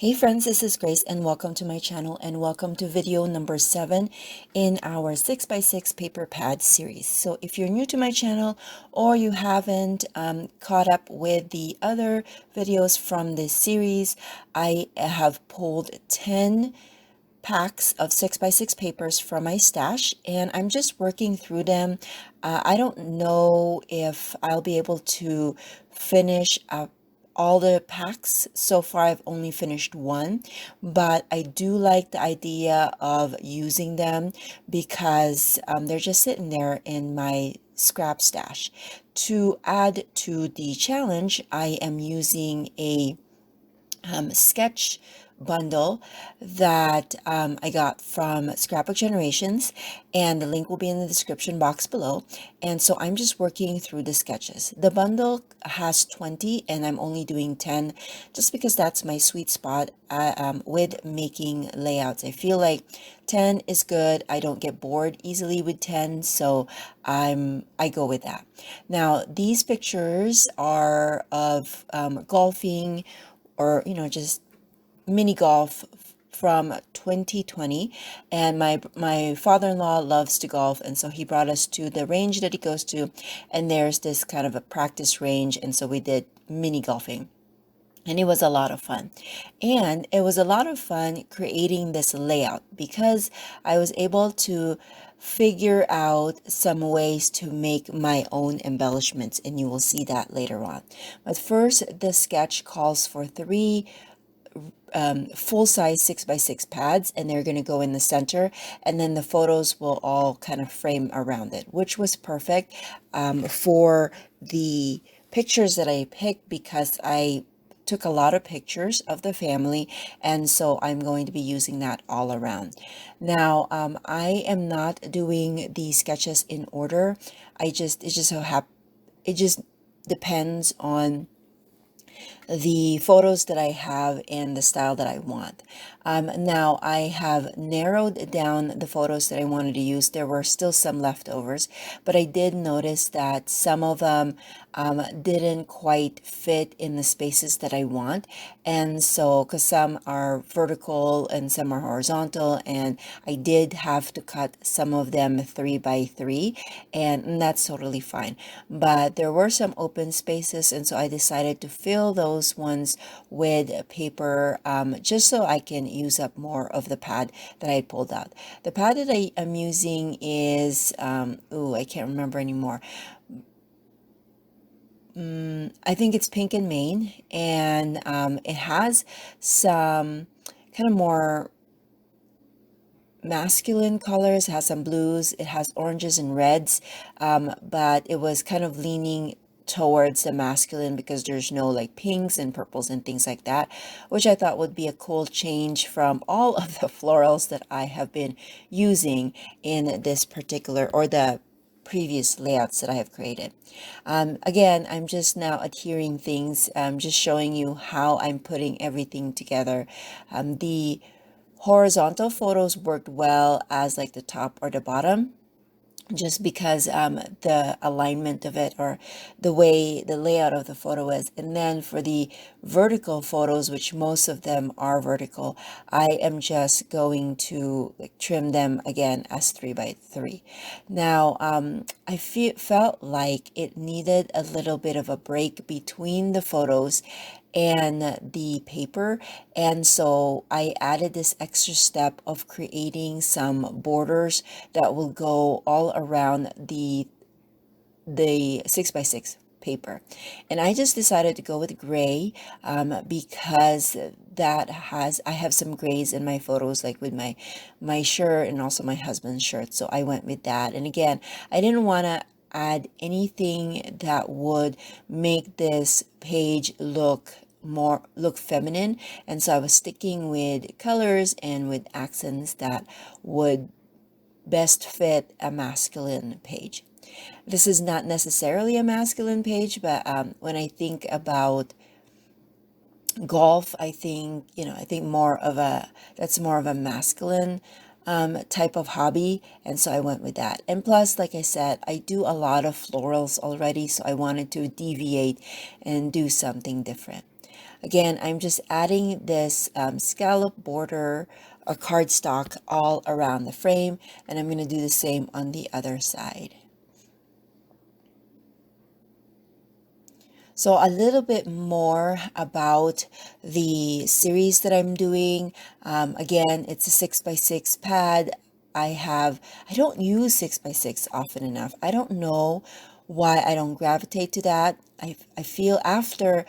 Hey friends, this is Grace and welcome to my channel and welcome to video number 7 in our 6x6 paper pad series. So if you're new to my channel or you haven't caught up with the other videos from this series, I have pulled 10 packs of 6x6 papers from my stash and I'm just working through them. I don't know if I'll be able to finish all the packs. So far I've only finished one, but I do like the idea of using them because they're just sitting there in my scrap stash. To add to the challenge, I am using a sketch bundle that I got from Scrapbook Generations, and the link will be in the description box below. And so I'm just working through the sketches. The bundle has 20 and I'm only doing 10 just because that's my sweet spot with making layouts. I feel like 10 is good. I don't get bored easily with 10, so I go with that. Now these pictures are of golfing, or just mini golf from 2020. And my father-in-law loves to golf, and so he brought us to the range that he goes to, and there's this kind of a practice range, and so we did mini golfing. And it was a lot of fun. And it was a lot of fun creating this layout because I was able to figure out some ways to make my own embellishments, and you will see that later on. But first, the sketch calls for 3 full-size 6x6 pads, and they're going to go in the center, and then the photos will all kind of frame around it, which was perfect for the pictures that I picked because I took a lot of pictures of the family, and so I'm going to be using that all around. Now I am not doing the sketches in order. It just depends on the photos that I have and the style that I want. Now I have narrowed down the photos that I wanted to use. There were still some leftovers, but I did notice that some of them didn't quite fit in the spaces that I want. And so, because some are vertical and some are horizontal, and I did have to cut some of them 3x3, and that's totally fine. But there were some open spaces, and so I decided to fill those ones with paper, just so I can use up more of the pad that I pulled out. The pad that I am using is, I can't remember anymore. I think it's Pink and Main, and it has some kind of more masculine colors. It has some blues, it has oranges and reds, but it was kind of leaning towards the masculine because there's no like pinks and purples and things like that, which I thought would be a cool change from all of the florals that I have been using in this particular, or the previous layouts that I have created. Again, I'm just now adhering things, just showing you how I'm putting everything together. The horizontal photos worked well as like the top or the bottom, just because the alignment of it, or the way the layout of the photo is. And then for the vertical photos, which most of them are vertical, I am just going to like trim them again as 3x3. Now I felt like it needed a little bit of a break between the photos and the paper, and so I added this extra step of creating some borders that will go all around the 6x6 paper. And I just decided to go with gray because I have some grays in my photos, like with my shirt and also my husband's shirt, so I went with that. And again, I didn't want to add anything that would make this page look feminine, and so I was sticking with colors and with accents that would best fit a masculine page. This is not necessarily a masculine page, but when I think about golf, I think that's more of a masculine type of hobby, and so I went with that. And plus, like I said, I do a lot of florals already, so I wanted to deviate and do something different. again, I'm just adding this scallop border or cardstock all around the frame, and I'm going to do the same on the other side. So a little bit more about the series that I'm doing. Again, it's a 6x6 pad. I don't use 6x6 often enough. I don't know why I don't gravitate to that. I feel after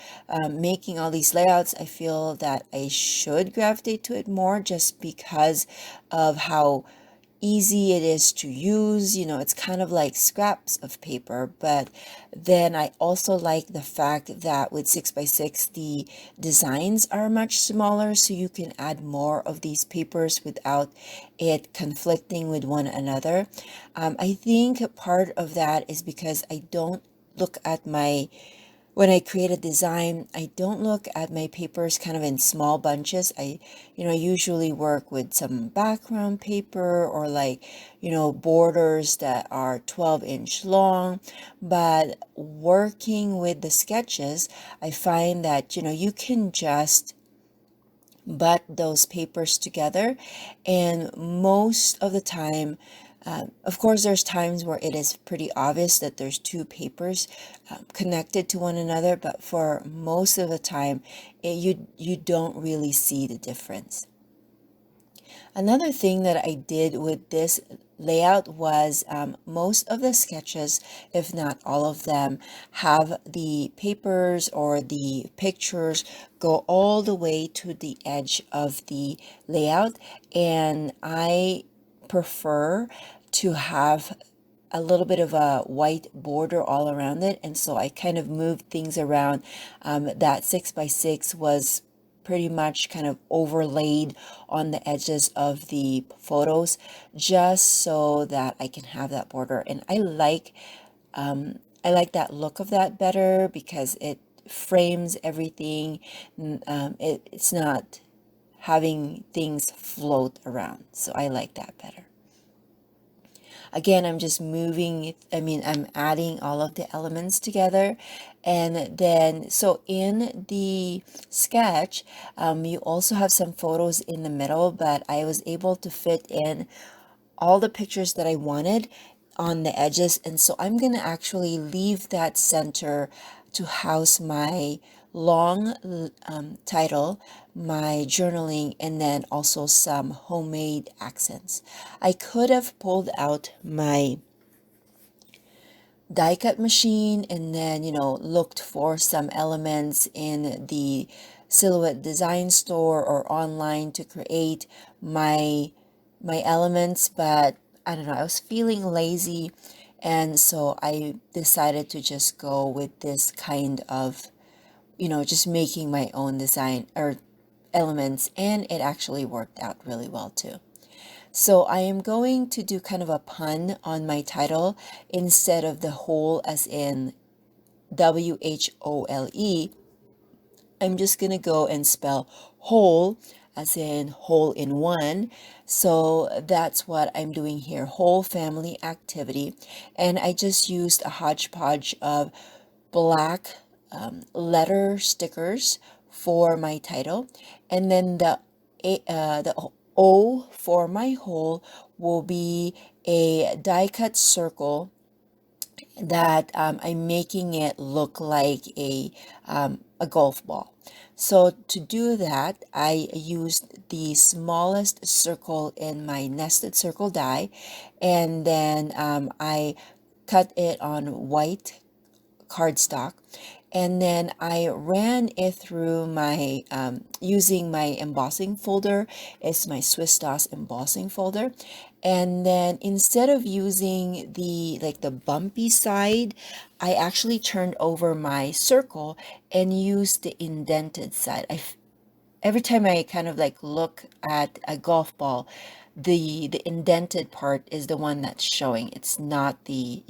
making all these layouts, I feel that I should gravitate to it more just because of how easy it is to use. It's kind of like scraps of paper, but then I also like the fact that with 6x6 the designs are much smaller, so you can add more of these papers without it conflicting with one another. I think part of that is because I don't look at my when I create a design, I don't look at my papers kind of in small bunches. I usually work with some background paper or like, borders that are 12-inch long. But working with the sketches, I find that, you can just but those papers together. And most of the time, of course, there's times where it is pretty obvious that there's two papers connected to one another, but for most of the time, you don't really see the difference. Another thing that I did with this layout was most of the sketches, if not all of them, have the papers or the pictures go all the way to the edge of the layout. And I prefer to have a little bit of a white border all around it. And so I kind of moved things around. That 6x6 was pretty much kind of overlaid on the edges of the photos just so that I can have that border. And I like that look of that better because it frames everything. It's not having things float around. So I like that better. Again, I'm just I'm adding all of the elements together. And then, so in the sketch, you also have some photos in the middle, but I was able to fit in all the pictures that I wanted on the edges. And so I'm going to actually leave that center to house my long title, my journaling, and then also some homemade accents. I could have pulled out my die cut machine and then looked for some elements in the silhouette design store or online to create my elements, but I don't know, I was feeling lazy, and so I decided to just go with this kind of just making my own design or elements, and it actually worked out really well too. So I am going to do kind of a pun on my title. Instead of the whole as in WHOLE, I'm just going to go and spell whole as in whole in one. So that's what I'm doing here, whole family activity. And I just used a hodgepodge of black letter stickers for my title. And then the O for my whole will be a die cut circle that I'm making it look like a golf ball. So to do that, I used the smallest circle in my nested circle die, and then I cut it on white cardstock, and then I ran it through my using my embossing folder. It's my Swiss DOS embossing folder. And then instead of using the bumpy side, I actually turned over my circle and used the indented side. Every time I kind of like look at a golf ball, the indented part is the one that's showing. It's not the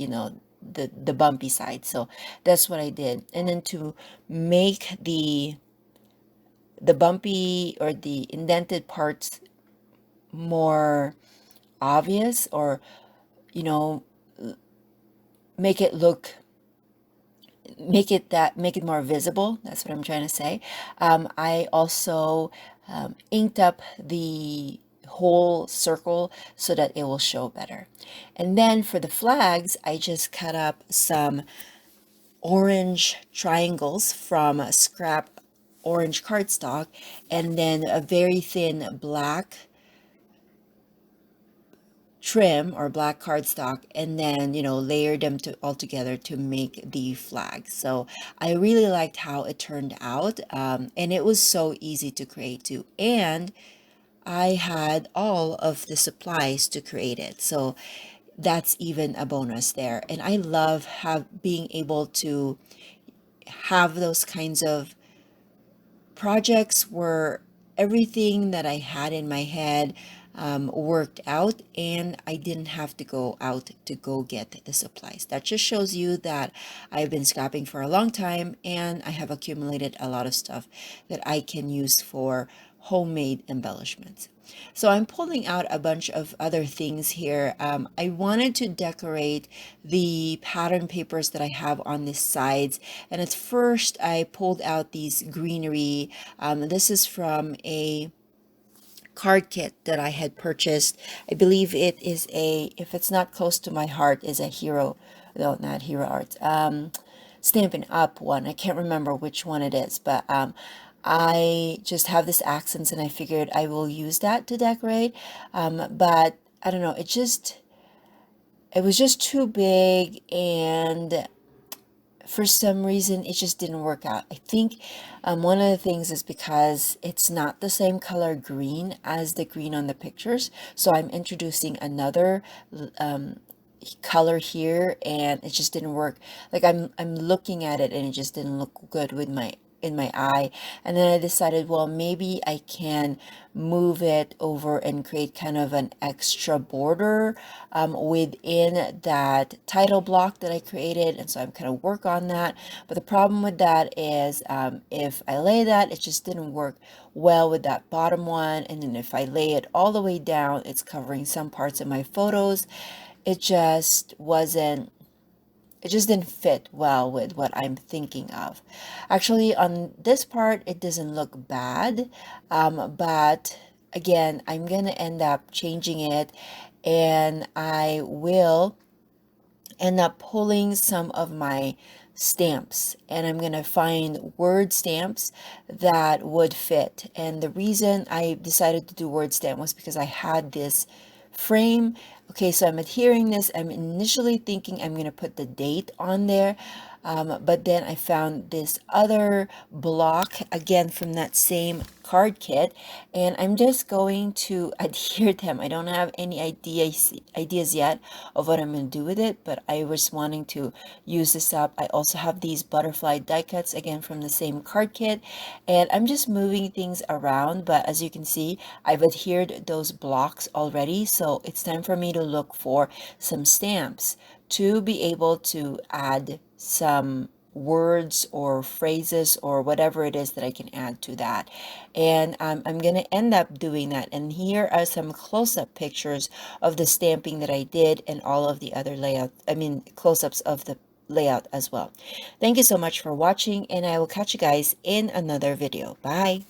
bumpy side. So that's what I did. And then to make the bumpy or the indented parts more obvious, or you know make it look make it more visible. That's what I'm trying to say. I also inked up the whole circle so that it will show better. And then for the flags, I just cut up some orange triangles from scrap orange cardstock, and then a very thin black trim or black cardstock, and then layer them all together to make the flag. So I really liked how it turned out, and it was so easy to create too, and I had all of the supplies to create it, so that's even a bonus there. And I love being able to have those kinds of projects where everything that I had in my head worked out, and I didn't have to go out to go get the supplies. That just shows you that I've been scrapping for a long time, and I have accumulated a lot of stuff that I can use for homemade embellishments. So I'm pulling out a bunch of other things here. I wanted to decorate the pattern papers that I have on the sides. And at first I pulled out these greenery. This is from a card kit that I had purchased. I believe it is if it's not close to my heart, is a Hero, no, not Hero Arts, Stampin' Up one. I can't remember which one it is, but I just have this accents and I figured I will use that to decorate. But I don't know, it was just too big, and for some reason it just didn't work out. I think one of the things is because it's not the same color green as the green on the pictures, so I'm introducing another color here, and it just didn't work. Like I'm looking at it and it just didn't look good with my in my eye. And then I decided, well, maybe I can move it over and create kind of an extra border within that title block that I created. And so I'm kind of work on that. But the problem with that is if I lay that, it just didn't work well with that bottom one. And then if I lay it all the way down, it's covering some parts of my photos. It just wasn't, it just didn't fit well with what I'm thinking of. Actually, on this part, it doesn't look bad, but again, I'm gonna end up changing it, and I will end up pulling some of my stamps, and I'm gonna find word stamps that would fit. And the reason I decided to do word stamp was because I had this frame. Okay, so I'm adhering this. I'm initially thinking I'm going to put the date on there, but then I found this other block again from that same card kit, and I'm just going to adhere them. I don't have any ideas yet of what I'm going to do with it, but I was wanting to use this up. I also have these butterfly die cuts again from the same card kit, and I'm just moving things around. But as you can see, I've adhered those blocks already, so it's time for me to look for some stamps to be able to add some words or phrases or whatever it is that I can add to that. And I'm going to end up doing that. And here are some close-up pictures of the stamping that I did and all of the other close-ups of the layout as well. Thank you so much for watching, and I will catch you guys in another video. Bye.